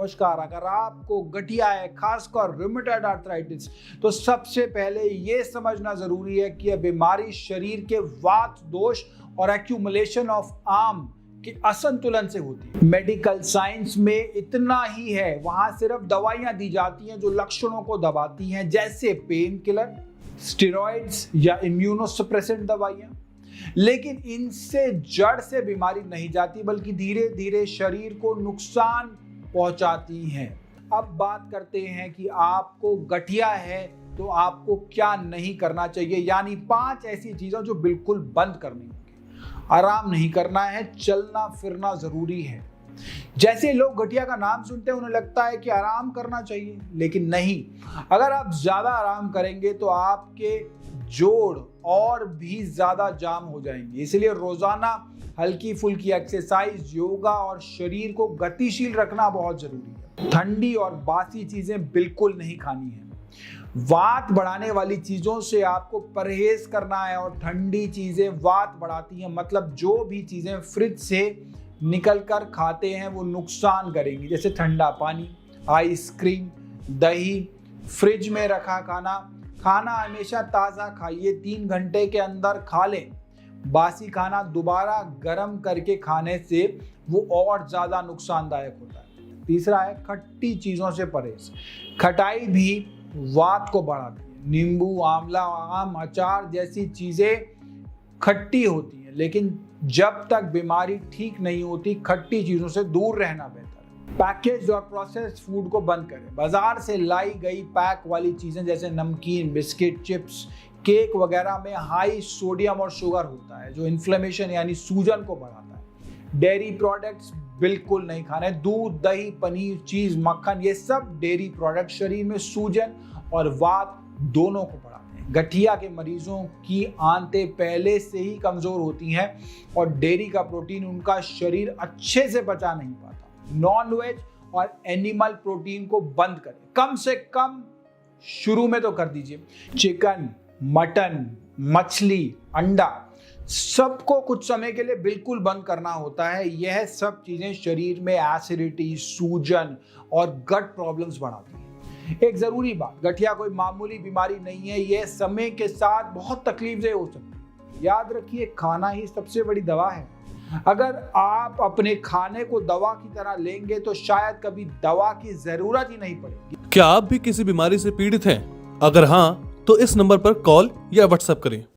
नमस्कार। अगर आपको गठिया है, खासकर रूमेटॉइड आर्थराइटिस, तो सबसे पहले ये समझना जरूरी है कि यह बीमारी शरीर के वात दोष और एक्यूमुलेशन ऑफ आर्म के असंतुलन से होती है। मेडिकल साइंस में इतना ही है, वहां सिर्फ दवाइयां दी जाती हैं जो लक्षणों को दबाती हैं, जैसे पेन किलर, स्टेरॉइड्स या इम्यूनोसप्रेसेंट दवाइयां। लेकिन इनसे जड़ से बीमारी नहीं जाती, बल्कि धीरे धीरे शरीर को नुकसान पहुंचाती हैं। अब बात करते हैं कि आपको गठिया है तो आपको क्या नहीं करना चाहिए, यानी 5 ऐसी चीजें जो बिल्कुल बंद करनी होगी। आराम नहीं करना है, चलना फिरना जरूरी है। जैसे लोग गठिया का नाम सुनते हैं उन्हें लगता है कि आराम करना चाहिए, लेकिन नहीं। अगर आप ज्यादा आराम करेंगे तो आपके जोड़ और भी ज्यादा जाम हो जाएंगे। इसलिए रोजाना हल्की फुल्की एक्सरसाइज, योगा और शरीर को गतिशील रखना बहुत जरूरी है। ठंडी और बासी चीजें बिल्कुल नहीं खानी है। वात बढ़ाने वाली चीजों से आपको परहेज करना है, और ठंडी चीजें वात बढ़ाती हैं। मतलब जो भी चीजें फ्रिज से निकल कर खाते हैं वो नुकसान करेंगी, जैसे ठंडा पानी, आइसक्रीम, दही, फ्रिज में रखा खाना हमेशा ताज़ा खाइए, 3 घंटे के अंदर खा लें। बासी खाना दोबारा गर्म करके खाने से वो और ज़्यादा नुकसानदायक होता है। तीसरा है खट्टी चीज़ों से परहेज। खटाई भी वात को बढ़ाती है। नींबू, आंवला, आम, अचार जैसी चीज़ें खट्टी होती हैं, लेकिन जब तक बीमारी ठीक नहीं होती खट्टी चीज़ों से दूर रहना बेहतर है। पैकेज्ड और प्रोसेस्ड फूड को बंद करें। बाजार से लाई गई पैक वाली चीज़ें जैसे नमकीन, बिस्किट, चिप्स, केक वगैरह में हाई सोडियम और शुगर होता है, जो इन्फ्लेमेशन यानी सूजन को बढ़ाता है। डेयरी प्रोडक्ट्स बिल्कुल नहीं खाने। दूध, दही, पनीर, चीज़, मक्खन, ये सब डेयरी प्रोडक्ट शरीर में सूजन और वात दोनों को बढ़ाते हैं। गठिया के मरीजों की आंतें पहले से ही कमज़ोर होती हैं और डेयरी का प्रोटीन उनका शरीर अच्छे से पचा नहीं पाता। नॉन वेज और एनिमल प्रोटीन को बंद करें, कम से कम शुरू में तो कर दीजिए। चिकन, मटन, मछली, अंडा, सबको कुछ समय के लिए बिल्कुल बंद करना होता है। यह सब चीजें शरीर में एसिडिटी, सूजन और गट प्रॉब्लम्स बढ़ाती हैं। एक जरूरी बात, गठिया कोई मामूली बीमारी नहीं है, यह समय के साथ बहुत तकलीफदेह हो सकती है। याद रखिए, खाना ही सबसे बड़ी दवा है। अगर आप अपने खाने को दवा की तरह लेंगे तो शायद कभी दवा की जरूरत ही नहीं पड़ेगी। क्या आप भी किसी बीमारी से पीड़ित हैं? अगर हाँ, तो इस नंबर पर कॉल या व्हाट्सएप करें।